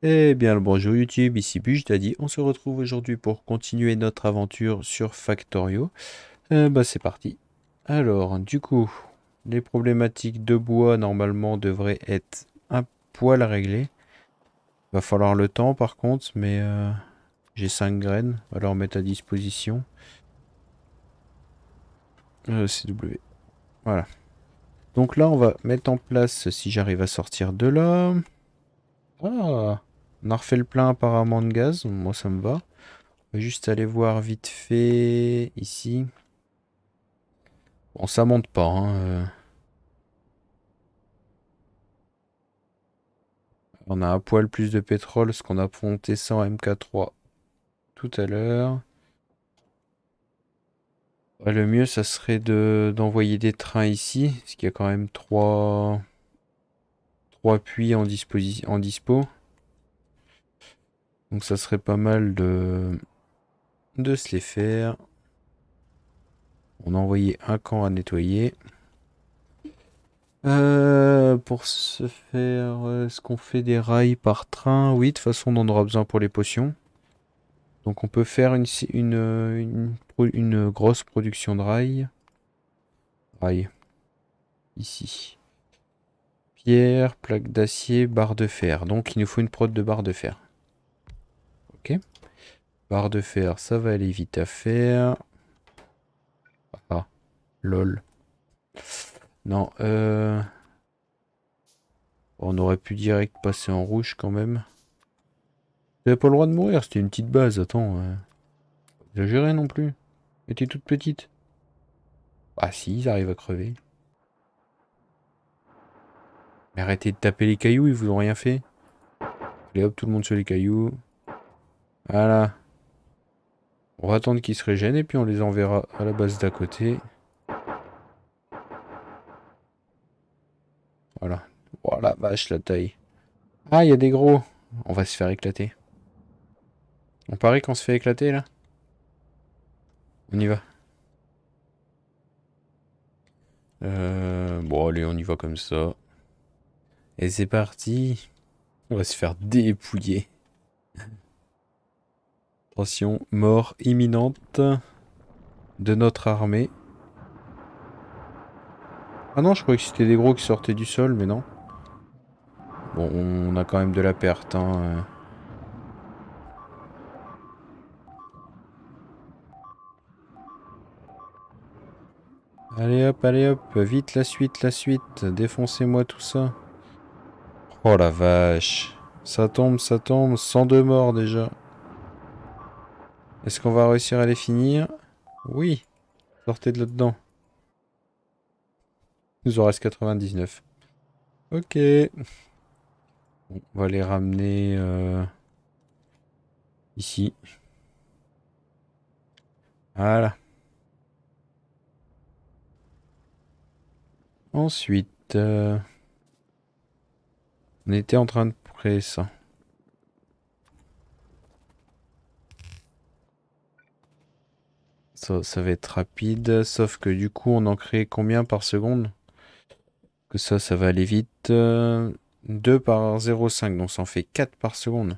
Eh bien le bonjour YouTube, ici Buge Daddy. On se retrouve aujourd'hui pour continuer notre aventure sur Factorio. C'est parti. Alors, du coup, les problématiques de bois normalement devraient être un poil réglées. Va falloir le temps par contre, mais j'ai 5 graines à leur mettre à disposition. CW. Voilà. Donc là, on va mettre en place, si j'arrive à sortir de là. Ah, on a refait le plein apparemment de gaz, moi ça me va. On va juste aller voir vite fait ici. Bon, ça monte pas, hein. On a un poil plus de pétrole, parce qu'on a monté ça en MK3 tout à l'heure. Ouais, le mieux, ça serait d'envoyer des trains ici, parce qu'il y a quand même trois puits en dispo. Donc ça serait pas mal de se les faire. On a envoyé un camp à nettoyer. Pour ce faire, est-ce qu'on fait des rails par train? Oui, de toute façon, on en aura besoin pour les potions. Donc on peut faire une grosse production de rails. Rails, ici. Pierre, plaque d'acier, barre de fer. Donc il nous faut une prod de barre de fer. Ok. Barre de fer, ça va aller vite à faire. Ah, lol. Non, on aurait pu direct passer en rouge quand même. T'avais pas le droit de mourir, c'était une petite base, attends. Exagéré non plus. Elle était toute petite. Ah si, ils arrivent à crever. Mais arrêtez de taper les cailloux, ils vous ont rien fait. Allez hop, tout le monde sur les cailloux. Voilà. On va attendre qu'ils se régènent et puis on les enverra à la base d'à côté. Voilà. Oh la vache, la taille. Ah, il y a des gros. On va se faire éclater. On parie qu'on se fait éclater là? On y va. Bon, allez, on y va comme ça. Et c'est parti. On va se faire dépouiller. Attention, mort imminente de notre armée. Ah non, je croyais que c'était des gros qui sortaient du sol, mais non. Bon, on a quand même de la perte, hein. Allez hop, vite la suite. Défoncez-moi tout ça. Oh la vache. Ça tombe, ça tombe. 102 morts déjà. Est-ce qu'on va réussir à les finir? Oui. Sortez de là-dedans. Il nous en reste 99. Ok. Bon, on va les ramener ici. Voilà. Ensuite, on était en train de créer ça. Ça va être rapide, sauf que du coup, on en crée combien par seconde? Que ça va aller vite. 2 par 0,5, donc ça en fait 4 par seconde.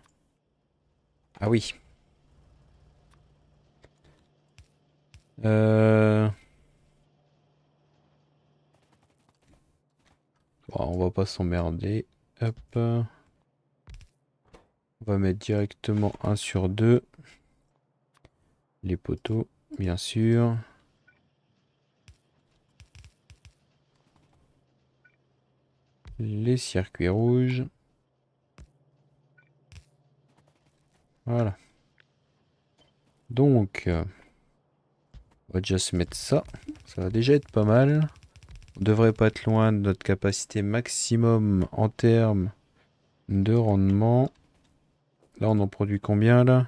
Ah oui. Euh... Bon, on va pas s'emmerder. Hop. On va mettre directement 1 sur 2. Les poteaux, bien sûr. Les circuits rouges. Voilà. Donc, on va déjà se mettre ça. Ça va déjà être pas mal. On devrait pas être loin de notre capacité maximum en termes de rendement. Là, on en produit combien là?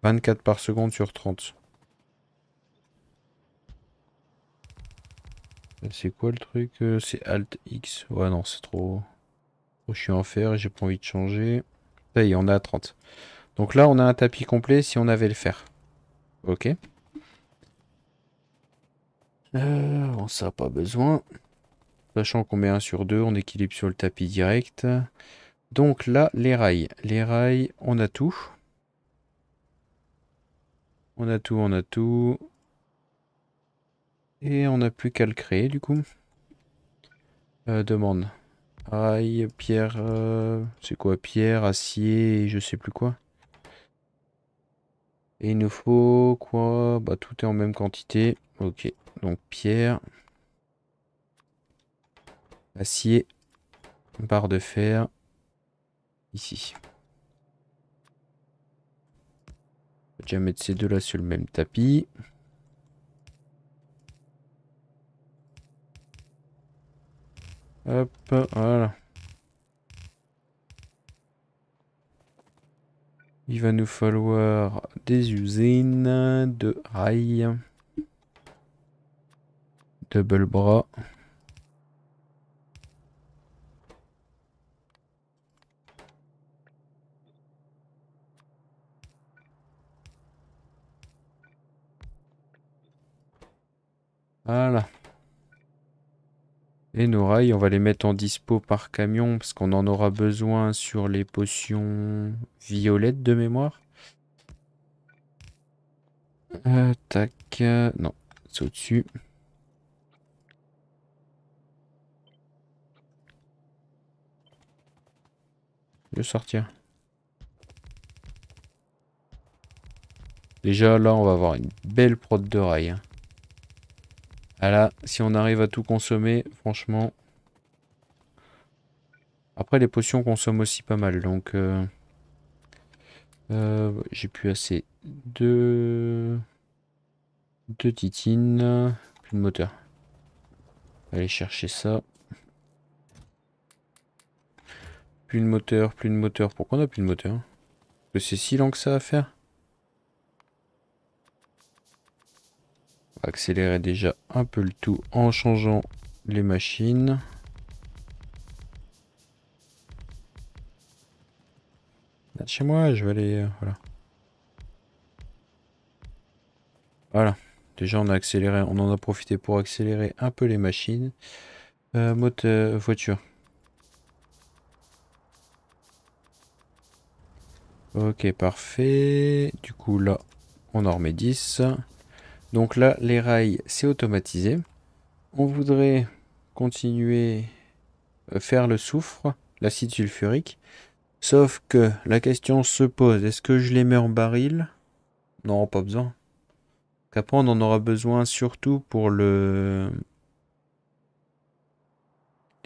24 par seconde sur 30. C'est quoi le truc? C'est Alt X. Ouais, non, c'est trop chiant à faire et j'ai pas envie de changer. Ça y est, on est à 30. Donc là, on a un tapis complet si on avait le fer. Ok. Bon, ça, pas besoin. Sachant qu'on met 1 sur 2, on équilibre sur le tapis direct. Donc là, les rails. Les rails, on a tout. On a tout, on a tout. Et on n'a plus qu'à le créer du coup. Demande. Rail, pierre, c'est quoi? Pierre, acier, et je sais plus quoi. Et il nous faut quoi? Bah tout est en même quantité. Ok. Donc pierre, acier, barre de fer, ici. On va déjà mettre ces deux là sur le même tapis. Hop, voilà. Il va nous falloir des usines de rails. Double bras. Voilà. Et nos rails, on va les mettre en dispo par camion parce qu'on en aura besoin sur les potions violettes de mémoire. Tac. Non, c'est au-dessus. Je vais sortir. Déjà, là, on va avoir une belle prod de rails, hein. Ah là, si on arrive à tout consommer, franchement. Après, les potions consomment aussi pas mal, donc j'ai plus assez de titine. Plus de moteur. Aller chercher ça. Plus de moteur, plus de moteur. Pourquoi on a plus de moteur? Parce que c'est si lent que ça à faire. On va accélérer déjà un peu le tout en changeant les machines. Là, chez moi, je vais aller... voilà. Voilà. Déjà, on a accéléré, on en a profité pour accélérer un peu les machines. Moteur, voiture. Ok, parfait. Du coup, là, on en remet 10. Donc là, les rails, c'est automatisé. On voudrait continuer faire le soufre, l'acide sulfurique. Sauf que la question se pose, est-ce que je les mets en baril? Non, pas besoin. Qu'après, on en aura besoin surtout pour les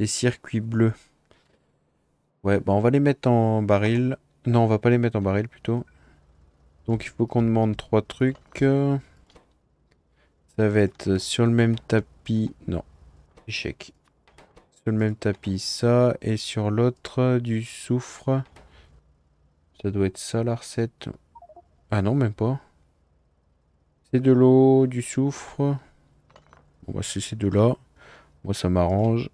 circuits bleus. Ouais, bah on va les mettre en baril. Non, on va pas les mettre en baril plutôt. Donc il faut qu'on demande trois trucs. Ça va être sur le même tapis. Non, échec. Sur le même tapis, ça. Et sur l'autre, du soufre. Ça doit être ça la recette. Ah non, même pas. C'est de l'eau, du soufre. Bon, bah, c'est ces deux-là. Moi, ça m'arrange.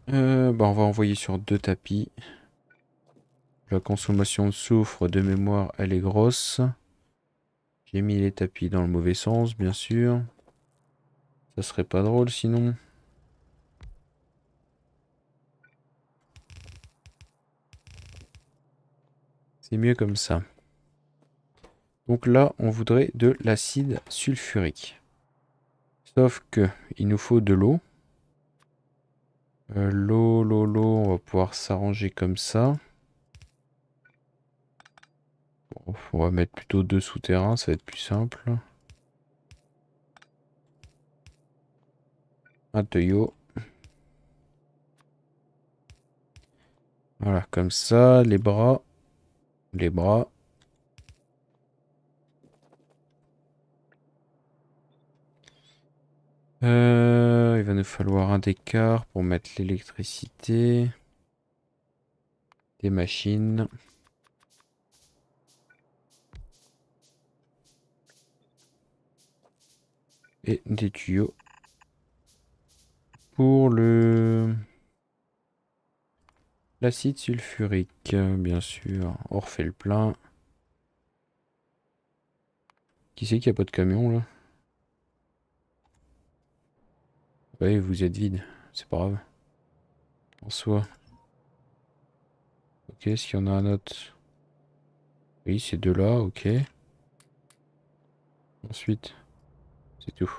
Bah, on va envoyer sur deux tapis. La consommation de soufre de mémoire, elle est grosse. J'ai mis les tapis dans le mauvais sens, bien sûr. Ça serait pas drôle sinon. C'est mieux comme ça. Donc là, on voudrait de l'acide sulfurique. Sauf que il nous faut de l'eau. L'eau, on va pouvoir s'arranger comme ça. Bon, on va mettre plutôt deux souterrains, ça va être plus simple. Un tuyau. Voilà, comme ça, les bras. Les bras. Il va nous falloir un d'écart pour mettre l'électricité. Des machines. Et des tuyaux. Pour l'acide sulfurique, bien sûr. On refait le plein. Qui c'est qu'il n'y a pas de camion là? Oui, vous êtes vide. C'est pas grave. en soi. Ok, est-ce qu'il y en a un autre? Oui, ces deux-là, ok. Ensuite, c'est tout.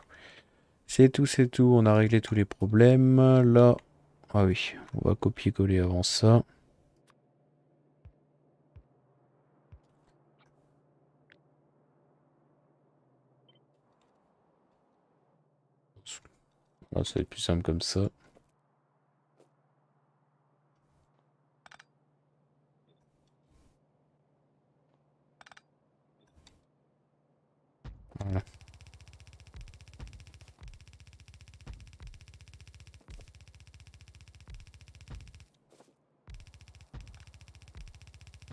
C'est tout, c'est tout. On a réglé tous les problèmes. Là, ah oui, on va copier-coller avant ça. Là, ça va être plus simple comme ça. Voilà.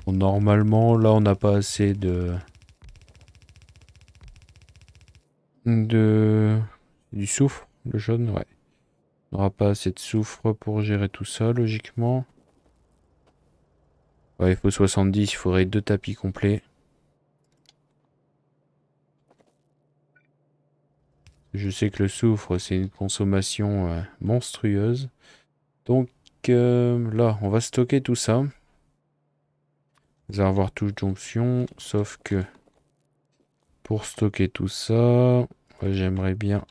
Bon, normalement, là, on n'a pas assez de du soufre, le jaune, ouais. On n'aura pas assez de soufre pour gérer tout ça, logiquement. Ouais, il faut 70, il faudrait 2 tapis complets. Je sais que le soufre, c'est une consommation monstrueuse. Donc là, on va stocker tout ça. Réservoir touche jonction, sauf que pour stocker tout ça, ouais, j'aimerais bien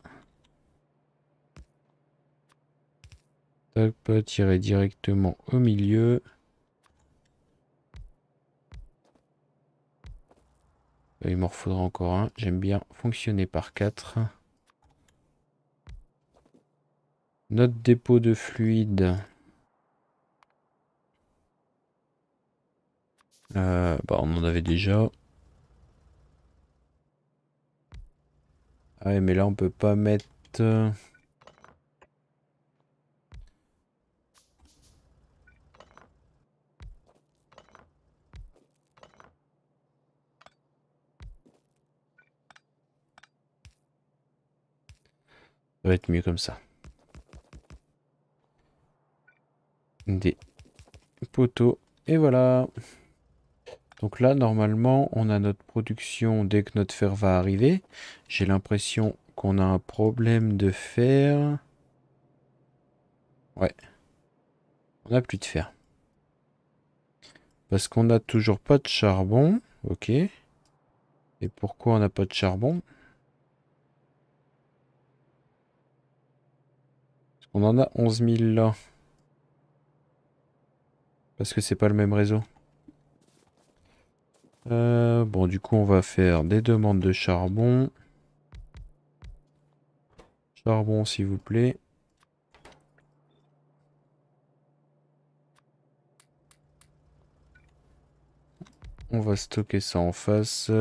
pas tirer directement au milieu. Il m'en faudra encore un. J'aime bien fonctionner par 4. Notre dépôt de fluide. Bah, on en avait déjà. Ah ouais, mais là, on peut pas mettre... Ça va être mieux comme ça. Des poteaux. Et voilà. Donc là, normalement, on a notre production dès que notre fer va arriver. J'ai l'impression qu'on a un problème de fer. Ouais, on n'a plus de fer. Parce qu'on n'a toujours pas de charbon. Ok. Et pourquoi on n'a pas de charbon? Parce qu'on en a 11 000 là. Parce que c'est pas le même réseau. Bon, du coup, on va faire des demandes de charbon. Charbon, s'il vous plaît. On va stocker ça en face.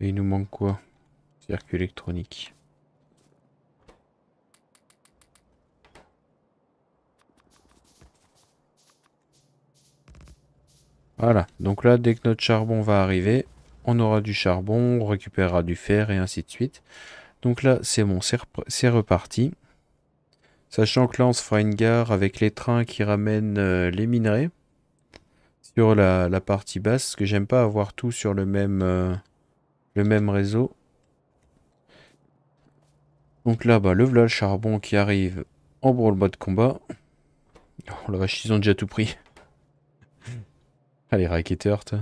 Et il nous manque quoi? Circuit électronique. Voilà, donc là, dès que notre charbon va arriver, on aura du charbon, on récupérera du fer et ainsi de suite. Donc là, c'est bon, c'est reparti. Sachant que là, on se fera une gare avec les trains qui ramènent les minerais sur la partie basse, parce que j'aime pas avoir tout sur le même réseau. Donc là, bah, le voilà le charbon qui arrive en branle-bas de combat. Oh la vache, ils ont déjà tout pris. Allez, racketteurs, toi.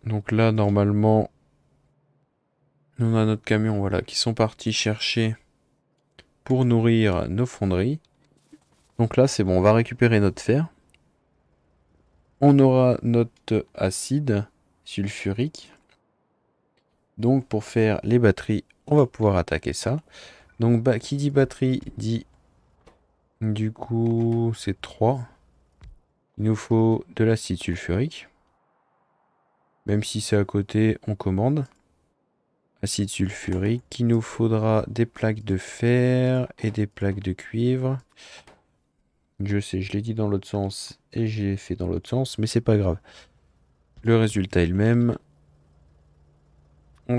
Donc là, normalement, on a notre camion, voilà, qui sont partis chercher pour nourrir nos fonderies. Donc là, c'est bon, on va récupérer notre fer. On aura notre acide sulfurique. Donc pour faire les batteries, on va pouvoir attaquer ça. Donc bah, qui dit batterie dit du coup c'est 3. Il nous faut de l'acide sulfurique. Même si c'est à côté, on commande. Acide sulfurique. Il nous faudra des plaques de fer et des plaques de cuivre. Je sais, je l'ai dit dans l'autre sens et j'ai fait dans l'autre sens, mais c'est pas grave. Le résultat est le même. On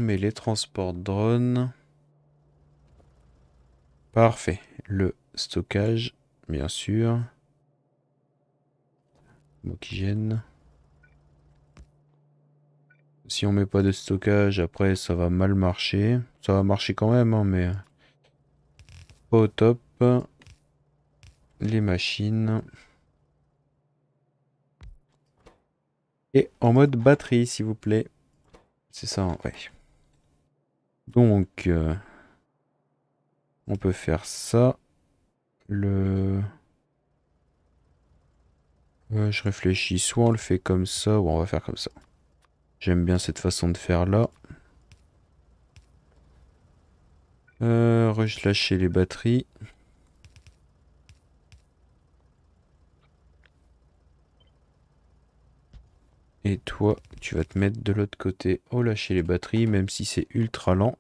met les transports drones. Parfait. Le stockage, bien sûr. Oxygène. Si on met pas de stockage, après ça va mal marcher. Ça va marcher quand même, hein, mais pas au top. Les machines. Et en mode batterie, s'il vous plaît. C'est ça, hein, ouais. Donc, on peut faire ça. Je réfléchis, soit on le fait comme ça, ou on va faire comme ça. J'aime bien cette façon de faire là. Relâcher les batteries. Et toi, tu vas te mettre de l'autre côté. Relâcher les batteries, même si c'est ultra lent.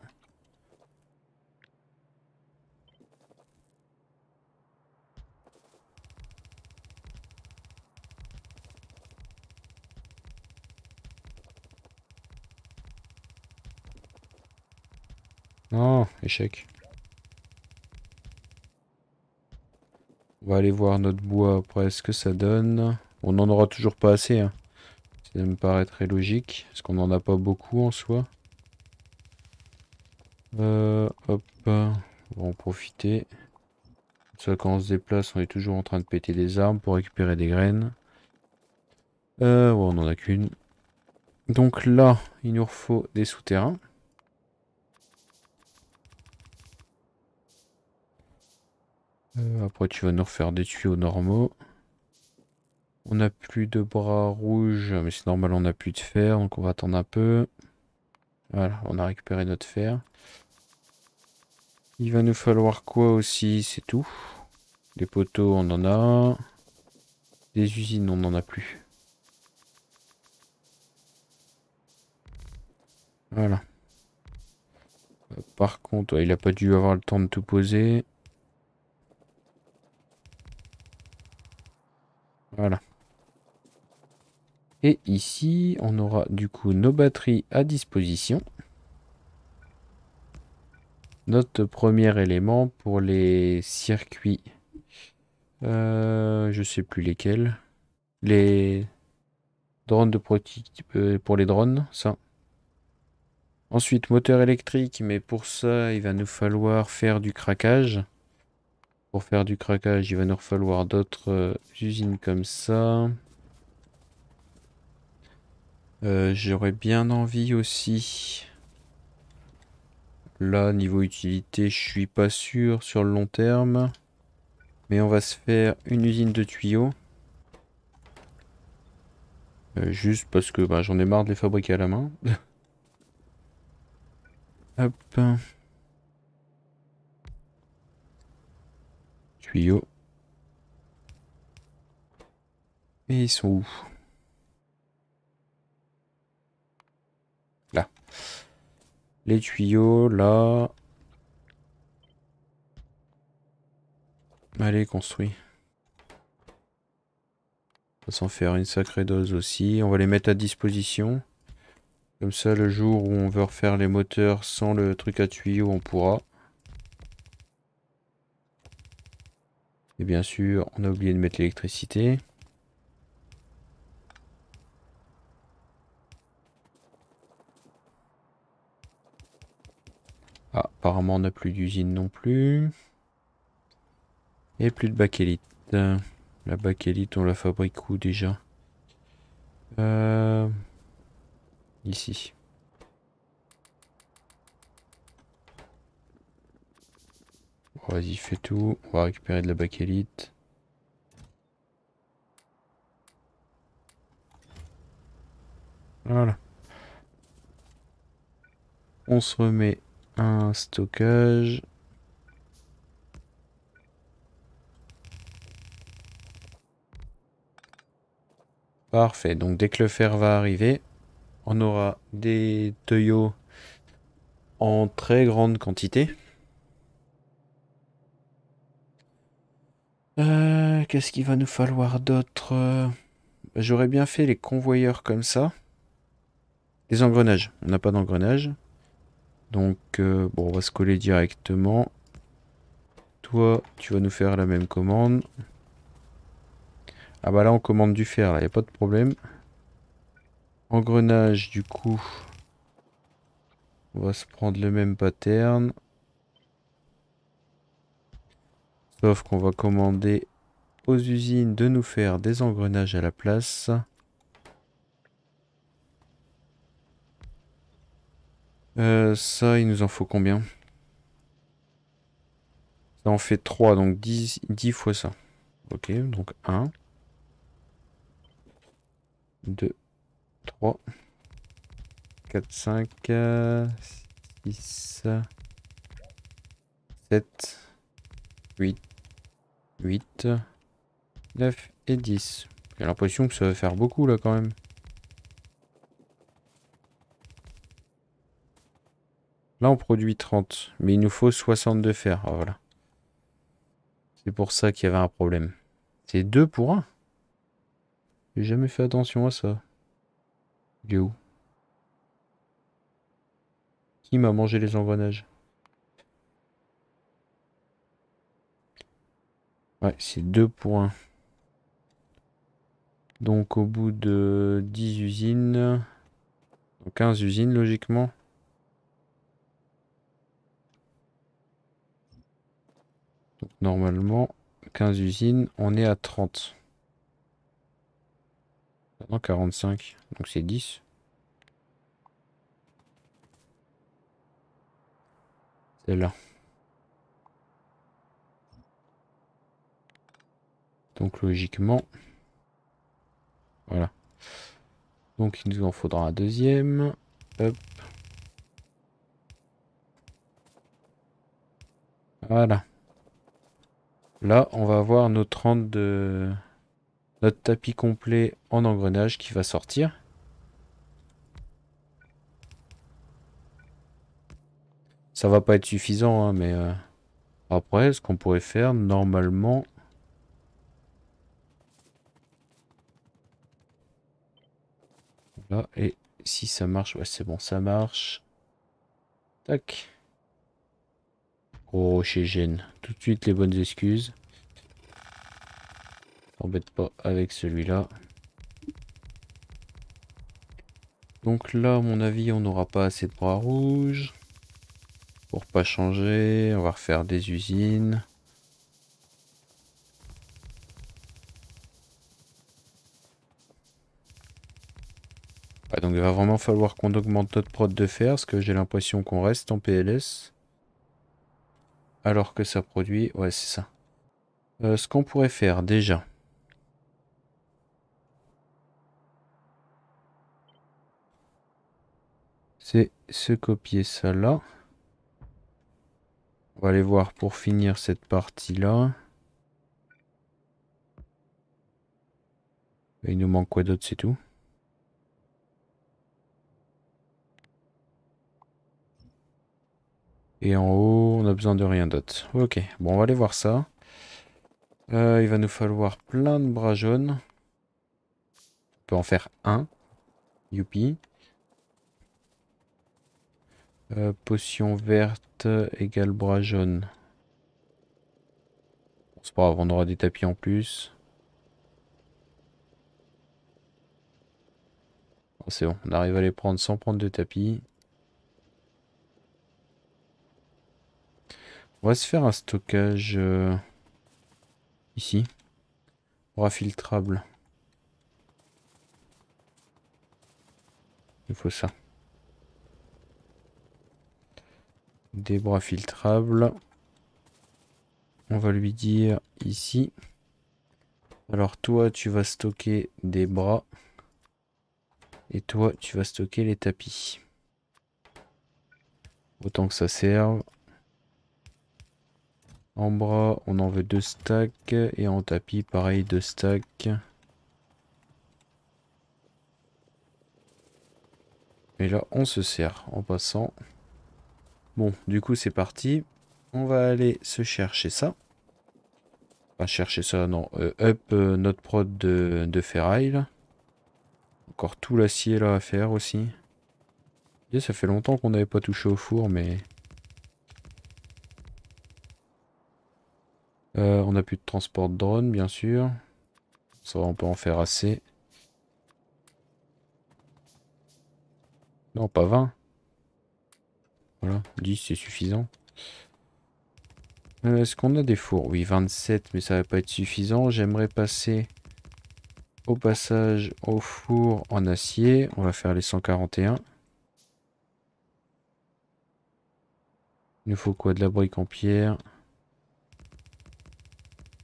Oh, échec. On va aller voir notre bois après ce que ça donne. On n'en aura toujours pas assez, hein. Ça me paraît très logique, parce qu'on n'en a pas beaucoup en soi. Hop, on va en profiter. Ça, quand on se déplace, on est toujours en train de péter des arbres pour récupérer des graines. Ouais, on n'en a qu'une. Donc là, il nous faut des souterrains. Après, tu vas nous refaire des tuyaux normaux. On n'a plus de bras rouges, mais c'est normal, on n'a plus de fer, donc on va attendre un peu. Voilà, on a récupéré notre fer. Il va nous falloir quoi aussi, c'est tout. Les poteaux, on en a. Des usines, on n'en a plus. Voilà. Par contre, ouais, il a pas dû avoir le temps de tout poser. Voilà. Et ici, on aura du coup nos batteries à disposition. Notre premier élément pour les circuits. Je sais plus lesquels. Les drones de pour les drones, ça. Ensuite, moteur électrique, mais pour ça, il va nous falloir faire du craquage. Pour faire du craquage, il va nous falloir d'autres usines comme ça. J'aurais bien envie aussi. Là, niveau utilité, je suis pas sûr sur le long terme. Mais on va se faire une usine de tuyaux. Juste parce que bah, j'en ai marre de les fabriquer à la main. Hop. Tuyaux. Et ils sont où? Là. Les tuyaux, là. Allez, construit. On va s'en faire une sacrée dose aussi. On va les mettre à disposition. Comme ça, le jour où on veut refaire les moteurs sans le truc à tuyaux, on pourra. Et bien sûr, on a oublié de mettre l'électricité. Ah, apparemment, on n'a plus d'usine non plus. Et plus de bakélite. La bakélite, on la fabrique où déjà? Ici. Bon, vas-y, fais tout. On va récupérer de la bakélite. Voilà. On se remet un stockage. Parfait. Donc dès que le fer va arriver, on aura des tuyaux en très grande quantité. Qu'est-ce qu'il va nous falloir d'autre? J'aurais bien fait les convoyeurs comme ça. Les engrenages. On n'a pas d'engrenages. Donc, bon, on va se coller directement. Toi, tu vas nous faire la même commande. Ah bah là, on commande du fer, là, y a pas de problème. Engrenage, du coup, on va se prendre le même pattern. Sauf qu'on va commander aux usines de nous faire des engrenages à la place. Ça, il nous en faut combien? Ça en fait 3, donc 10 fois ça. Ok, donc 1, 2, 3, 4, 5, 6, 7, 8, 8, 9 et 10. J'ai l'impression que ça va faire beaucoup là quand même. Là on produit 30, mais il nous faut 60 de fer. Ah, voilà. C'est pour ça qu'il y avait un problème. C'est 2 pour 1. J'ai jamais fait attention à ça. Il est où? Qui m'a mangé les engrenages? Ouais, c'est 2 pour 1. Donc au bout de 10 usines, donc 15 usines logiquement. Donc normalement, 15 usines, on est à 30. Non, 45, donc c'est 10. Celle-là. Donc logiquement, voilà. Donc il nous en faudra un deuxième. Hop. Voilà. Là, on va avoir nos 30 de... notre tapis complet en engrenage qui va sortir. Ça va pas être suffisant, hein, mais après, ce qu'on pourrait faire normalement... Là, et si ça marche, ouais, c'est bon, ça marche. Tac. Gros rocher gêne. Tout de suite les bonnes excuses. T'embête pas avec celui-là. Donc là, à mon avis, on n'aura pas assez de bras rouges. Pour pas changer, on va refaire des usines. Ouais, donc il va vraiment falloir qu'on augmente notre prod de fer, parce que j'ai l'impression qu'on reste en PLS. Alors que ça produit... Ouais, c'est ça. Ce qu'on pourrait faire déjà... c'est se copier ça là. On va aller voir pour finir cette partie-là. Il nous manque quoi d'autre, c'est tout. Et en haut, on a besoin de rien d'autre. Ok, bon, on va aller voir ça. Il va nous falloir plein de bras jaunes. On peut en faire un. Youpi. Potion verte égale bras jaune. Bon, c'est pas grave, on aura des tapis en plus. Bon, c'est bon, on arrive à les prendre sans prendre de tapis. On va se faire un stockage ici. Bras filtrable. Il faut ça. Des bras filtrables. On va lui dire ici. Alors toi, tu vas stocker des bras. Et toi, tu vas stocker les tapis. Autant que ça serve. En bras, on en veut 2 stacks. Et en tapis, pareil, 2 stacks. Et là, on se sert en passant. Bon, du coup, c'est parti. On va aller se chercher ça. Pas chercher ça, non. Up notre prod de ferraille, là. Encore tout l'acier, là, à faire aussi. Et ça fait longtemps qu'on n'avait pas touché au four, mais... On n'a plus de transport de drone, bien sûr. Ça, on peut en faire assez. Non, pas 20. Voilà, 10, c'est suffisant. Est-ce qu'on a des fours? Oui, 27, mais ça va pas être suffisant. J'aimerais passer au passage au four en acier. On va faire les 141. Il nous faut quoi? De la brique en pierre.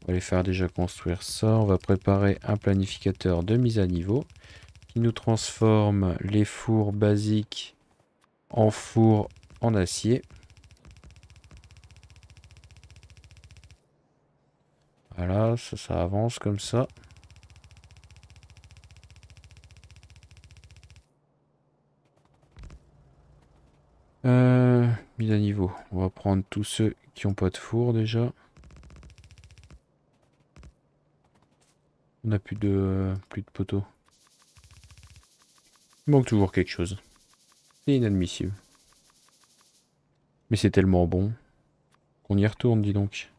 On va les faire déjà construire ça. On va préparer un planificateur de mise à niveau qui nous transforme les fours basiques en fours en acier. Voilà, ça avance comme ça. Mise à niveau. On va prendre tous ceux qui n'ont pas de four déjà. On n'a plus de poteaux. Il manque toujours quelque chose. C'est inadmissible. Mais c'est tellement bon qu'on y retourne, dis donc.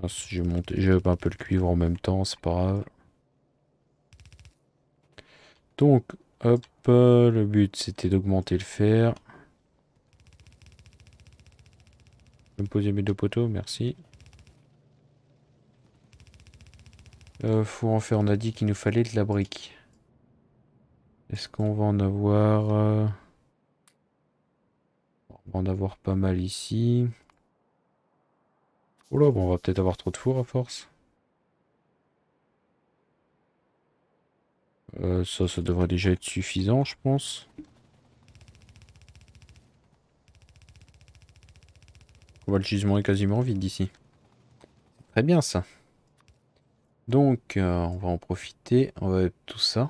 Ah, si j'ai un peu le cuivre en même temps, c'est pas grave. Donc, hop, le but c'était d'augmenter le fer. Je vais me poser mes deux poteaux, merci. Faut en faire, on a dit qu'il nous fallait de la brique. Est-ce qu'on va en avoir on va en avoir pas mal ici. Oh là, bon, on va peut-être avoir trop de four à force. Ça devrait déjà être suffisant, je pense. Le gisement est quasiment vide d'ici. Très bien ça. Donc, on va en profiter. On va mettre tout ça.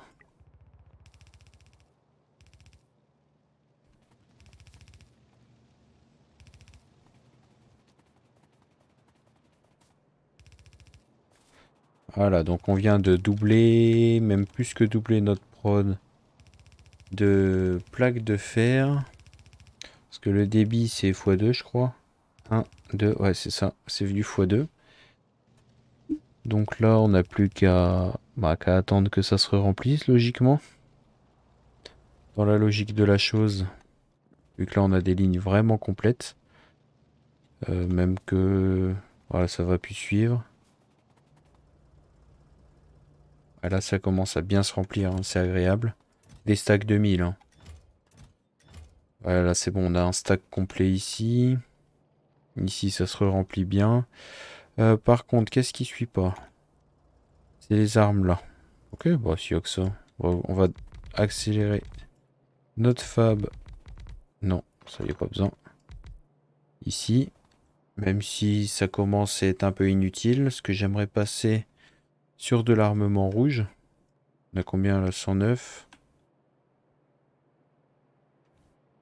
Voilà, donc on vient de doubler, même plus que doubler notre prod de plaques de fer. Parce que le débit c'est x2 je crois. 1, 2, ouais c'est ça, c'est du x2. Donc là on n'a plus qu'à attendre que ça se remplisse logiquement. Dans la logique de la chose. Vu que là on a des lignes vraiment complètes. Même que voilà, ça va plus suivre. Ah, là ça commence à bien se remplir, hein, c'est agréable. Des stacks de 1000. Hein. Voilà, là c'est bon, on a un stack complet ici. Ici ça se remplit bien. Par contre, qu'est-ce qui suit pas? C'est les armes là. Ok, bah s'il y a que ça. Bon, on va accélérer notre fab. Non, ça y a pas besoin. Ici. Même si ça commence à être un peu inutile. Ce que j'aimerais passer sur de l'armement rouge. On a combien là? 109.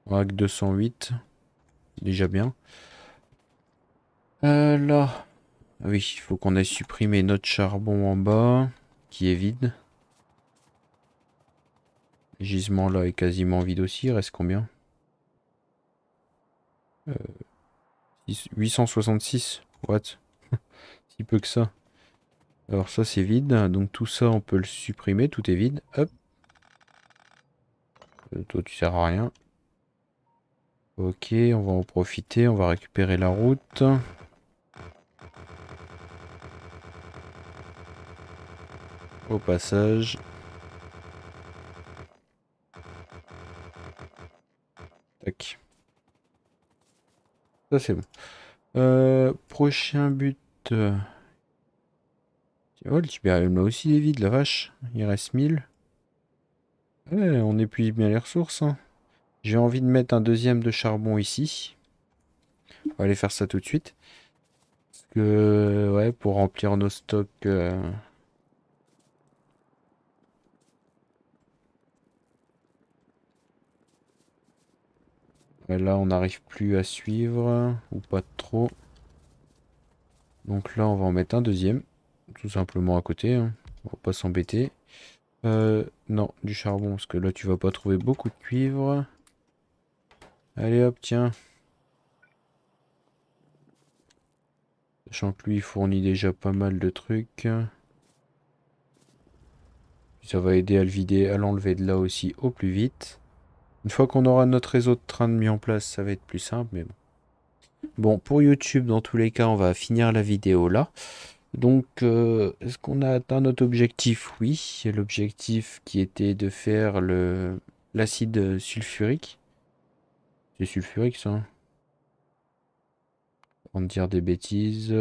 On a que 208. Déjà bien. Là. Ah oui, il faut qu'on ait supprimé notre charbon en bas. Qui est vide. Le gisement là est quasiment vide aussi. Il reste combien? 866. What? Si peu que ça. Alors ça c'est vide. Donc tout ça on peut le supprimer. Tout est vide. Hop. Toi tu sers à rien. Ok, on va en profiter. On va récupérer la route. Au passage. Tac. Ça c'est bon. Prochain but. Oh, le tibérium là aussi est vide, la vache. Il reste 1000. Ouais, on épuise bien les ressources. Hein. J'ai envie de mettre un deuxième de charbon ici. On va aller faire ça tout de suite. Parce que, ouais, pour remplir nos stocks. Ouais, là, on n'arrive plus à suivre. Ou pas trop. Donc là, on va en mettre un deuxième. Tout simplement à côté. Hein. On va pas s'embêter. Non, du charbon. Parce que là, tu vas pas trouver beaucoup de cuivre. Allez hop, tiens. Sachant que lui, il fournit déjà pas mal de trucs. Ça va aider à le vider, à l'enlever de là aussi au plus vite. Une fois qu'on aura notre réseau de train de mis en place, ça va être plus simple, mais bon. Bon, pour YouTube, dans tous les cas, on va finir la vidéo là. Donc, est-ce qu'on a atteint notre objectif? Oui, l'objectif qui était de faire l'acide sulfurique. C'est sulfurique ça, hein. Avant de dire des bêtises.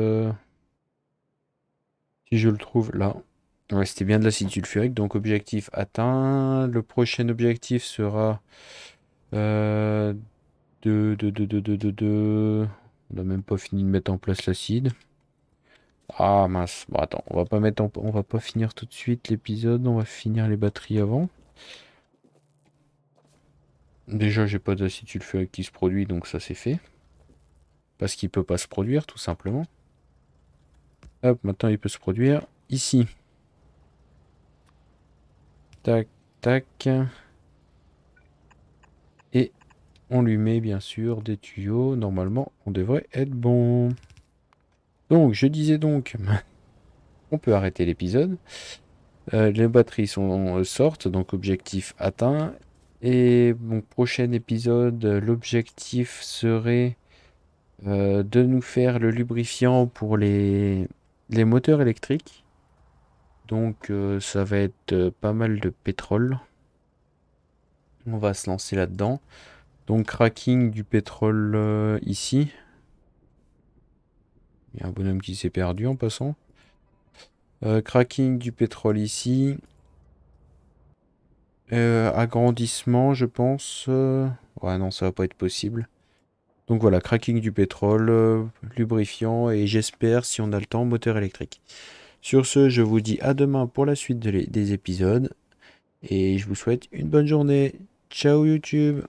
Si je le trouve là. Ouais, c'était bien de l'acide sulfurique, donc objectif atteint. Le prochain objectif sera euh, On n'a même pas fini de mettre en place l'acide. Ah mince. Bon attends, on va pas finir tout de suite l'épisode, on va finir les batteries avant. Déjà, j'ai pas d'acide sulfurique qui se produit, donc ça c'est fait. Parce qu'il peut pas se produire, tout simplement. Hop, maintenant il peut se produire ici. Tac, tac. Et on lui met bien sûr des tuyaux. Normalement, on devrait être bon. Donc, je disais donc, on peut arrêter l'épisode. Les batteries sortent, donc objectif atteint. Et mon prochain épisode, l'objectif serait de nous faire le lubrifiant pour les moteurs électriques. Donc ça va être pas mal de pétrole. On va se lancer là-dedans. Donc cracking du pétrole ici. Il y a un bonhomme qui s'est perdu en passant. Cracking du pétrole ici. Agrandissement, je pense. Ouais, non, ça va pas être possible. Donc voilà, cracking du pétrole, lubrifiant et j'espère, si on a le temps, moteur électrique. Sur ce, je vous dis à demain pour la suite des épisodes. Et je vous souhaite une bonne journée. Ciao YouTube!